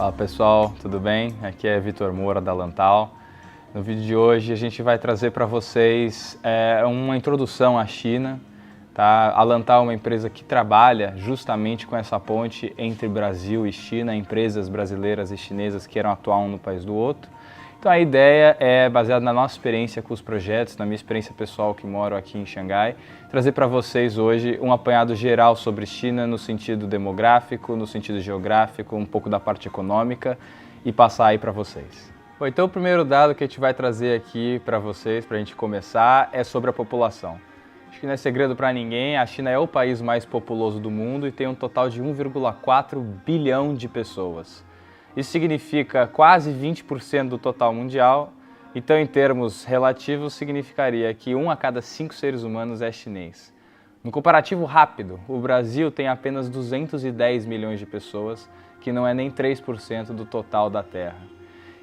Fala pessoal, tudo bem? Aqui é Vitor Moura da Lantal. No vídeo de hoje a gente vai trazer para vocês uma introdução à China. Tá? A Lantal é uma empresa que trabalha justamente com essa ponte entre Brasil e China, empresas brasileiras e chinesas que queiram atuar um no país do outro. Então a ideia é, baseada na nossa experiência com os projetos, na minha experiência pessoal que moro aqui em Xangai, trazer para vocês hoje um apanhado geral sobre China no sentido demográfico, no sentido geográfico, um pouco da parte econômica e passar aí para vocês. Bom, então o primeiro dado que a gente vai trazer aqui para vocês, para a gente começar, é sobre a população. Acho que não é segredo para ninguém, a China é o país mais populoso do mundo e tem um total de 1,4 bilhão de pessoas. Isso significa quase 20% do total mundial, então em termos relativos significaria que 1 a cada 5 seres humanos é chinês. No comparativo rápido, o Brasil tem apenas 210 milhões de pessoas, que não é nem 3% do total da Terra.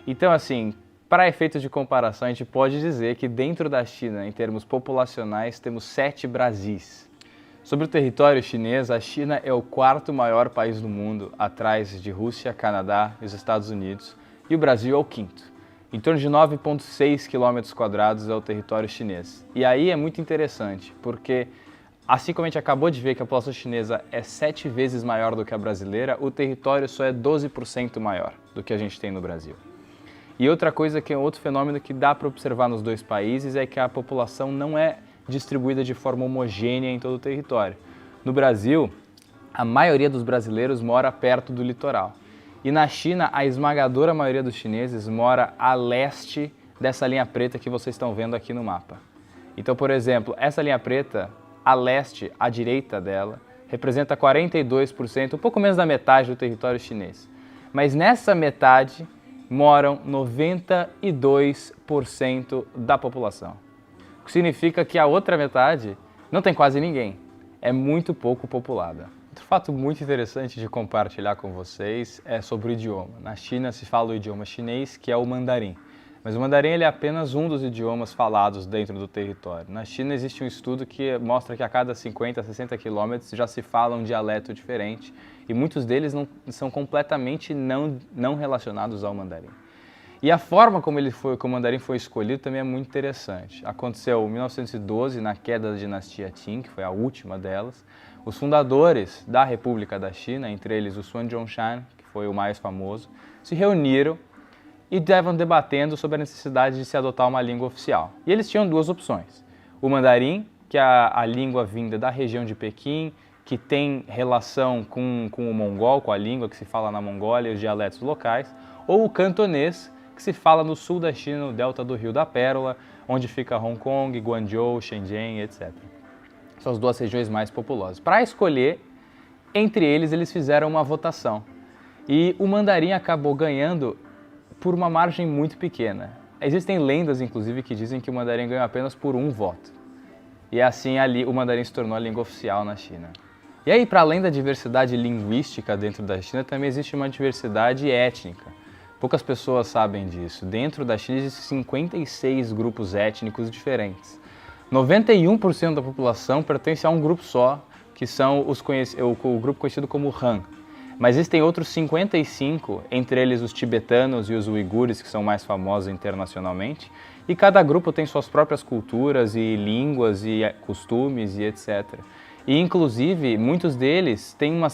Então assim, para efeitos de comparação, a gente pode dizer que dentro da China, em termos populacionais, temos 7 Brasis. Sobre o território chinês, a China é o 4º maior país do mundo, atrás de Rússia, Canadá e os Estados Unidos, e o Brasil é o 5º. Em torno de 9,6 km² é o território chinês. E aí é muito interessante, porque assim como a gente acabou de ver que a população chinesa é 7 vezes maior do que a brasileira, o território só é 12% maior do que a gente tem no Brasil. E outra coisa que é outro fenômeno que dá para observar nos dois países é que a população não é distribuída de forma homogênea em todo o território. No Brasil, a maioria dos brasileiros mora perto do litoral. E na China, a esmagadora maioria dos chineses mora a leste dessa linha preta que vocês estão vendo aqui no mapa. Então, por exemplo, essa linha preta, a leste, à direita dela, representa 42%, um pouco menos da metade do território chinês. Mas nessa metade moram 92% da população. O que significa que a outra metade não tem quase ninguém, é muito pouco populada. Outro fato muito interessante de compartilhar com vocês é sobre o idioma. Na China se fala o idioma chinês, que é o mandarim. Mas o mandarim ele é apenas um dos idiomas falados dentro do território. Na China existe um estudo que mostra que a cada 50 a 60 quilômetros já se fala um dialeto diferente e muitos deles são completamente não relacionados ao mandarim. E a forma como o mandarim foi escolhido também é muito interessante. Aconteceu em 1912, na queda da dinastia Qin, que foi a última delas. Os fundadores da República da China, entre eles o Sun Yat-sen, que foi o mais famoso, se reuniram e estavam debatendo sobre a necessidade de se adotar uma língua oficial. E eles tinham duas opções. O mandarim, que é a língua vinda da região de Pequim, que tem relação com o mongol, com a língua que se fala na Mongólia e os dialetos locais, ou o cantonês, que se fala no sul da China, no delta do Rio da Pérola, onde fica Hong Kong, Guangzhou, Shenzhen, etc. São as duas regiões mais populosas. Para escolher, entre eles fizeram uma votação. E o mandarim acabou ganhando por uma margem muito pequena. Existem lendas, inclusive, que dizem que o mandarim ganhou apenas por 1 voto. E assim ali o mandarim se tornou a língua oficial na China. E aí, para além da diversidade linguística dentro da China, também existe uma diversidade étnica. Poucas pessoas sabem disso. Dentro da China existem 56 grupos étnicos diferentes. 91% da população pertence a um grupo só, que são o grupo conhecido como Han. Mas existem outros 55, entre eles os tibetanos e os uigures, que são mais famosos internacionalmente, e cada grupo tem suas próprias culturas e línguas e costumes e etc. E, inclusive, muitos deles têm uma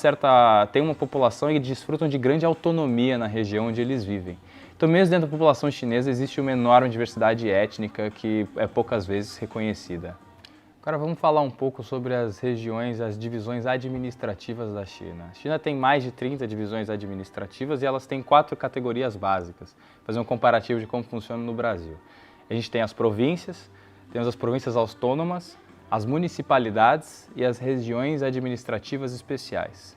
população e desfrutam de grande autonomia na região onde eles vivem. Então, mesmo dentro da população chinesa, existe uma enorme diversidade étnica que é poucas vezes reconhecida. Agora vamos falar um pouco sobre as regiões, as divisões administrativas da China. A China tem mais de 30 divisões administrativas e elas têm 4 categorias básicas. Vou fazer um comparativo de como funciona no Brasil. A gente tem as províncias, temos as províncias autônomas, as municipalidades e as regiões administrativas especiais.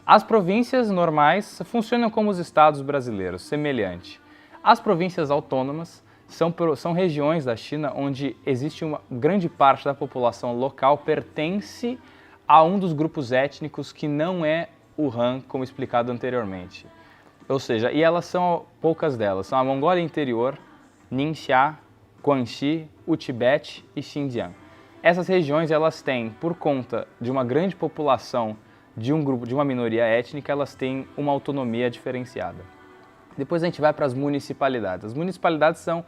As províncias normais funcionam como os estados brasileiros, semelhante. As províncias autônomas são regiões da China onde existe uma grande parte da população local pertence a um dos grupos étnicos que não é o Han, como explicado anteriormente. Ou seja, e elas são poucas delas, são a Mongólia Interior, Ningxia, Guangxi, o Tibete e Xinjiang. Essas regiões elas têm, por conta de uma grande população de uma minoria étnica, elas têm uma autonomia diferenciada. Depois a gente vai para as municipalidades. As municipalidades são